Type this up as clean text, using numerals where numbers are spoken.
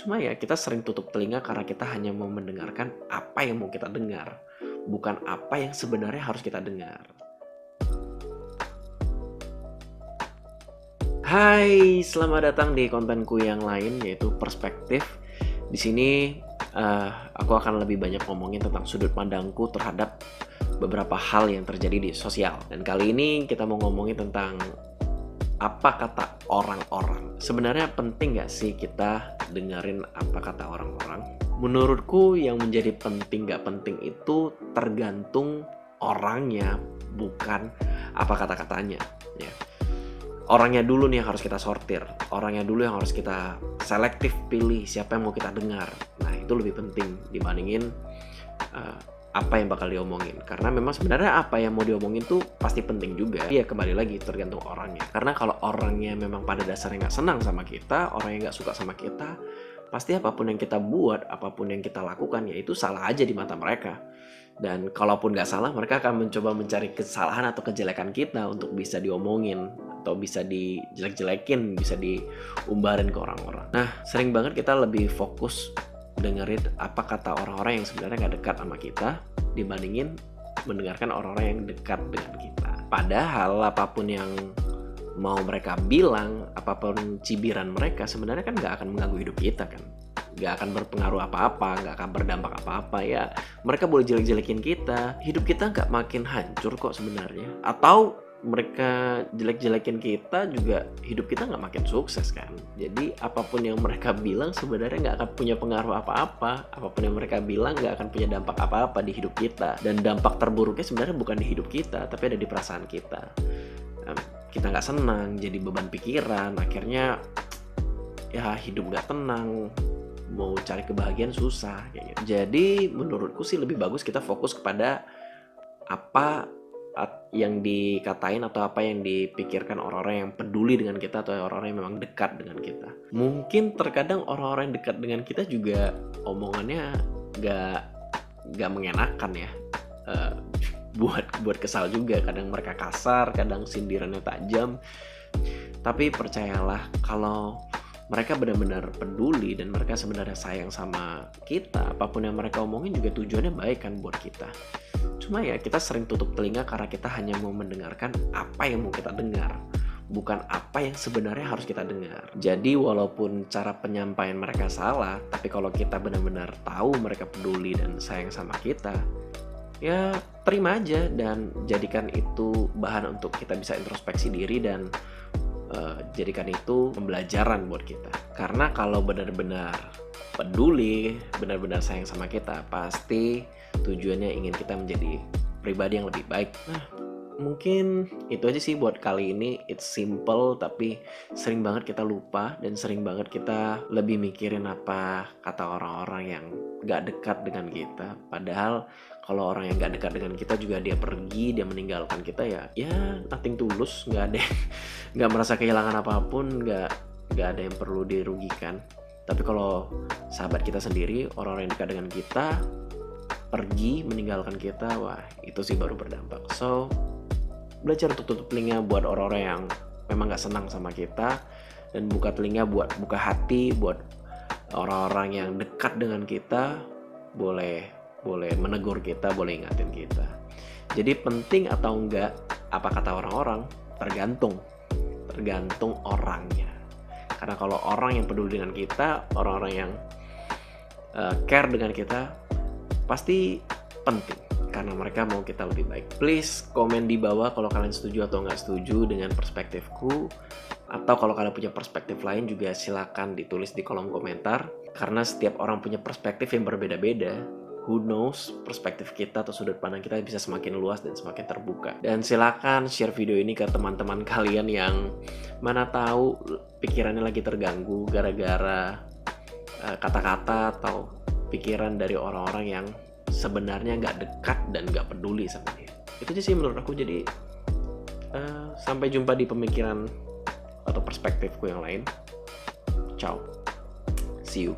Cuma ya kita sering tutup telinga karena kita hanya mau mendengarkan apa yang mau kita dengar, bukan apa yang sebenarnya harus kita dengar. Hai, selamat datang di kontenku yang lain, yaitu perspektif. Di sini aku akan lebih banyak ngomongin tentang sudut pandangku terhadap beberapa hal yang terjadi di sosial. Dan kali ini kita mau ngomongin tentang apa kata orang-orang. Sebenarnya penting gak sih kita dengerin apa kata orang-orang? Menurutku yang menjadi penting gak penting itu tergantung orangnya, bukan apa kata-katanya ya. Orangnya dulu nih yang harus kita sortir, orangnya dulu yang harus kita selektif pilih siapa yang mau kita dengar. Nah itu lebih penting dibandingin apa yang bakal diomongin. Karena memang sebenarnya apa yang mau diomongin tuh pasti penting juga. Iya, kembali lagi tergantung orangnya. Karena kalau orangnya memang pada dasarnya nggak senang sama kita, orangnya nggak suka sama kita, pasti apapun yang kita buat, apapun yang kita lakukan, ya itu salah aja di mata mereka. Dan kalaupun nggak salah, mereka akan mencoba mencari kesalahan atau kejelekan kita untuk bisa diomongin, atau bisa dijelek-jelekin, bisa diumbarin ke orang-orang. Nah, sering banget kita lebih fokus dengerin apa kata orang-orang yang sebenarnya nggak dekat sama kita dibandingin mendengarkan orang-orang yang dekat dengan kita. Padahal apapun yang mau mereka bilang, apapun cibiran mereka sebenarnya kan nggak akan mengganggu hidup kita kan, nggak akan berpengaruh apa-apa, nggak akan berdampak apa-apa ya. Mereka boleh jelek-jelekin kita, hidup kita nggak makin hancur kok sebenarnya. Atau mereka jelek-jelekin kita juga hidup kita nggak makin sukses kan. Jadi apapun yang mereka bilang sebenarnya nggak akan punya pengaruh apa-apa. Apapun yang mereka bilang nggak akan punya dampak apa-apa di hidup kita. Dan dampak terburuknya sebenarnya bukan di hidup kita, tapi ada di perasaan kita. Kita nggak senang, jadi beban pikiran, akhirnya ya hidup nggak tenang, mau cari kebahagiaan susah kayak gitu. Jadi menurutku sih lebih bagus kita fokus kepada apa yang dikatain atau apa yang dipikirkan orang-orang yang peduli dengan kita atau orang-orang yang memang dekat dengan kita. Mungkin terkadang orang-orang yang dekat dengan kita juga omongannya gak mengenakan ya, buat kesal juga. Kadang mereka kasar, kadang sindirannya tajam. Tapi percayalah, kalau mereka benar-benar peduli dan mereka sebenarnya sayang sama kita, apapun yang mereka omongin juga tujuannya baik kan buat kita. Cuma ya kita sering tutup telinga karena kita hanya mau mendengarkan apa yang mau kita dengar, bukan apa yang sebenarnya harus kita dengar. Jadi walaupun cara penyampaian mereka salah, tapi kalau kita benar-benar tahu mereka peduli dan sayang sama kita, ya terima aja dan jadikan itu bahan untuk kita bisa introspeksi diri dan jadikan itu pembelajaran buat kita. Karena kalau benar-benar peduli, benar-benar sayang sama kita, pasti tujuannya ingin kita menjadi pribadi yang lebih baik. Nah, mungkin itu aja sih buat kali ini. It's simple, tapi sering banget kita lupa dan sering banget kita lebih mikirin apa kata orang-orang yang gak dekat dengan kita. Padahal kalau orang yang gak dekat dengan kita juga dia pergi, dia meninggalkan kita, ya nothing tulus, gak merasa kehilangan apapun, gak ada yang perlu dirugikan. Tapi kalau sahabat kita sendiri, orang-orang yang dekat dengan kita pergi meninggalkan kita, wah itu sih baru berdampak. So belajar untuk tutup telinga buat orang-orang yang memang gak senang sama kita, dan buka telinga buka hati buat orang-orang yang dekat dengan kita. Boleh menegur kita, boleh ingatin kita. Jadi penting atau enggak apa kata orang-orang tergantung orangnya. Karena kalau orang yang peduli dengan kita, orang-orang yang care dengan kita, pasti penting karena mereka mau kita lebih baik. Please komen di bawah kalau kalian setuju atau nggak setuju dengan perspektifku, atau kalau kalian punya perspektif lain juga silakan ditulis di kolom komentar. Karena setiap orang punya perspektif yang berbeda-beda. Who knows, perspektif kita atau sudut pandang kita bisa semakin luas dan semakin terbuka. Dan silakan share video ini ke teman-teman kalian yang mana tahu pikirannya lagi terganggu gara-gara kata-kata atau pikiran dari orang-orang yang sebenarnya nggak dekat dan nggak peduli sama dia. Itu aja sih menurut aku. Jadi sampai jumpa di pemikiran atau perspektifku yang lain. Ciao, see you.